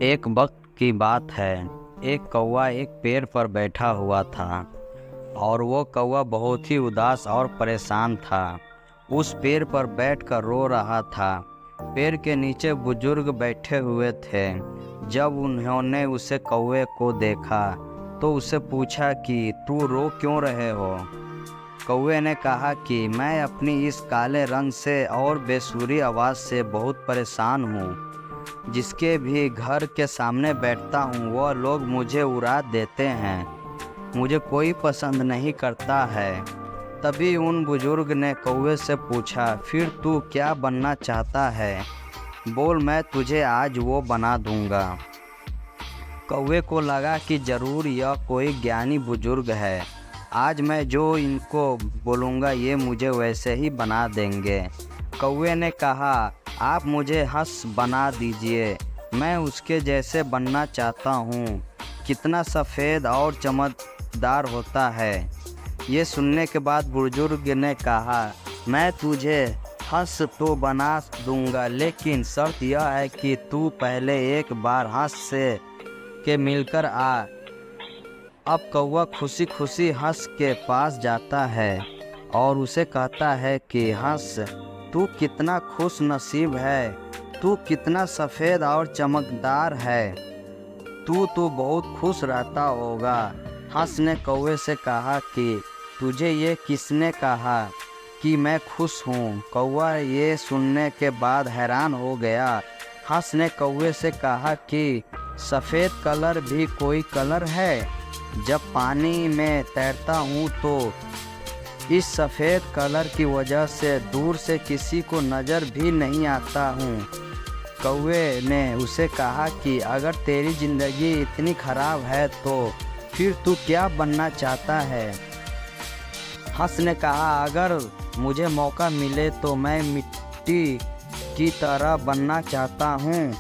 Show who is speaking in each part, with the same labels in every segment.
Speaker 1: एक वक्त की बात है। एक कौवा एक पेड़ पर बैठा हुआ था और वो कौवा बहुत ही उदास और परेशान था। उस पेड़ पर बैठकर रो रहा था। पेड़ के नीचे बुजुर्ग बैठे हुए थे। जब उन्होंने उसे कौवे को देखा तो उससे पूछा कि तू रो क्यों रहे हो। कौवे ने कहा कि मैं अपनी इस काले रंग से और बेसुरी आवाज़ से बहुत परेशान हूँ। जिसके भी घर के सामने बैठता हूँ वह लोग मुझे उड़ा देते हैं। मुझे कोई पसंद नहीं करता है। तभी उन बुजुर्ग ने कौवे से पूछा, फिर तू क्या बनना चाहता है? बोल, मैं तुझे आज वो बना दूंगा। कौवे को लगा कि ज़रूर यह कोई ज्ञानी बुजुर्ग है। आज मैं जो इनको बोलूँगा ये मुझे वैसे ही बना देंगे। कौवे ने कहा, आप मुझे हंस बना दीजिए, मैं उसके जैसे बनना चाहता हूँ। कितना सफ़ेद और चमकदार होता है। ये सुनने के बाद बुजुर्ग ने कहा, मैं तुझे हंस तो बना दूंगा, लेकिन शर्त यह है कि तू पहले एक बार हंस से के मिलकर आ। अब कौवा खुशी खुशी हंस के पास जाता है और उसे कहता है कि हंस, तू कितना खुश नसीब है, तू कितना सफ़ेद और चमकदार है, तू तो बहुत खुश रहता होगा। हंस ने कौवे से कहा कि तुझे ये किसने कहा कि मैं खुश हूँ? कौवा ये सुनने के बाद हैरान हो गया। हंस ने कौवे से कहा कि सफ़ेद कलर भी कोई कलर है। जब पानी में तैरता हूँ तो इस सफ़ेद कलर की वजह से दूर से किसी को नज़र भी नहीं आता हूँ। कौवे ने उसे कहा कि अगर तेरी ज़िंदगी इतनी ख़राब है तो फिर तू क्या बनना चाहता है? हंस ने कहा, अगर मुझे मौका मिले तो मैं मिट्टी की तरह बनना चाहता हूँ।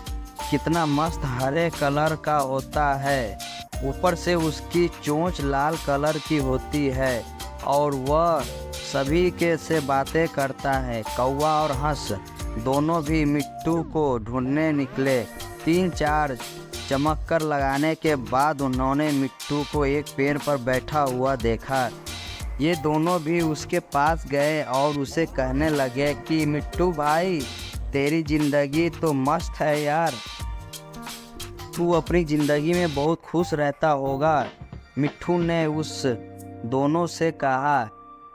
Speaker 1: कितना मस्त हरे कलर का होता है, ऊपर से उसकी चोंच लाल कलर की होती है और वह सभी के से बातें करता है। कौवा और हंस दोनों भी मिट्टू को ढूंढने निकले। 3-4 चमक्कर लगाने के बाद उन्होंने मिट्टू को एक पेड़ पर बैठा हुआ देखा। ये दोनों भी उसके पास गए और उसे कहने लगे कि मिट्टू भाई, तेरी ज़िंदगी तो मस्त है यार, तू अपनी ज़िंदगी में बहुत खुश रहता होगा। मिट्टू ने उस दोनों से कहा,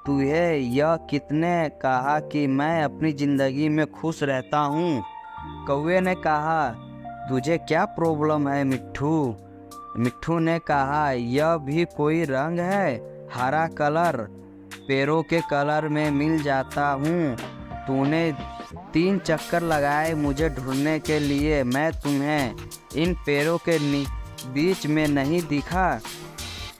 Speaker 1: तुझे यह कितने कहा कि मैं अपनी ज़िंदगी में खुश रहता हूँ? कौवे ने कहा, तुझे क्या प्रॉब्लम है मिट्टू? मिट्टू ने कहा, यह भी कोई रंग है? हरा कलर पेड़ों के कलर में मिल जाता हूँ। तूने 3 चक्कर लगाए मुझे ढूंढने के लिए, मैं तुम्हें इन पेड़ों के बीच में नहीं दिखा।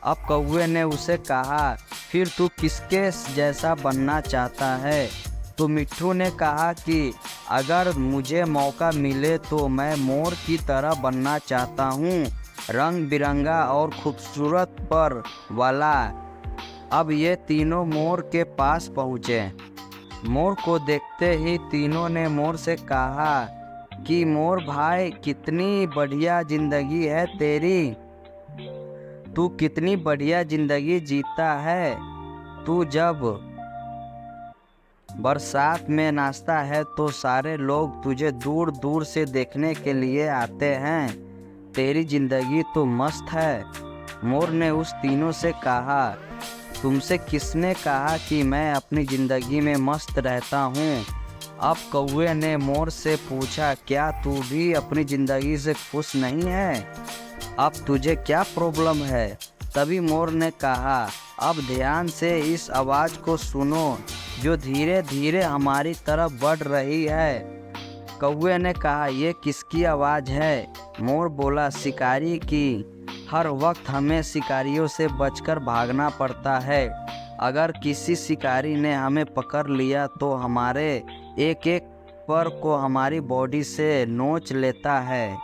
Speaker 1: अब कौवे ने उसे कहा, फिर तू किसके जैसा बनना चाहता है? तो मिट्टू ने कहा कि अगर मुझे मौका मिले तो मैं मोर की तरह बनना चाहता हूँ, रंग बिरंगा और खूबसूरत पर वाला। अब ये तीनों मोर के पास पहुँचे। मोर को देखते ही तीनों ने मोर से कहा कि मोर भाई, कितनी बढ़िया ज़िंदगी है तेरी, तू कितनी बढ़िया ज़िंदगी जीता है। तू जब बरसात में नाचता है तो सारे लोग तुझे दूर दूर से देखने के लिए आते हैं। तेरी ज़िंदगी तो मस्त है। मोर ने उस तीनों से कहा, तुमसे किसने कहा कि मैं अपनी ज़िंदगी में मस्त रहता हूँ? अब कौवे ने मोर से पूछा, क्या तू भी अपनी ज़िंदगी से खुश नहीं है? अब तुझे क्या प्रॉब्लम है? तभी मोर ने कहा, अब ध्यान से इस आवाज़ को सुनो जो धीरे धीरे हमारी तरफ बढ़ रही है। कौवे ने कहा, ये किसकी आवाज़ है? मोर बोला, शिकारी की। हर वक्त हमें शिकारियों से बचकर भागना पड़ता है। अगर किसी शिकारी ने हमें पकड़ लिया तो हमारे एक एक पर को हमारी बॉडी से नोच लेता है।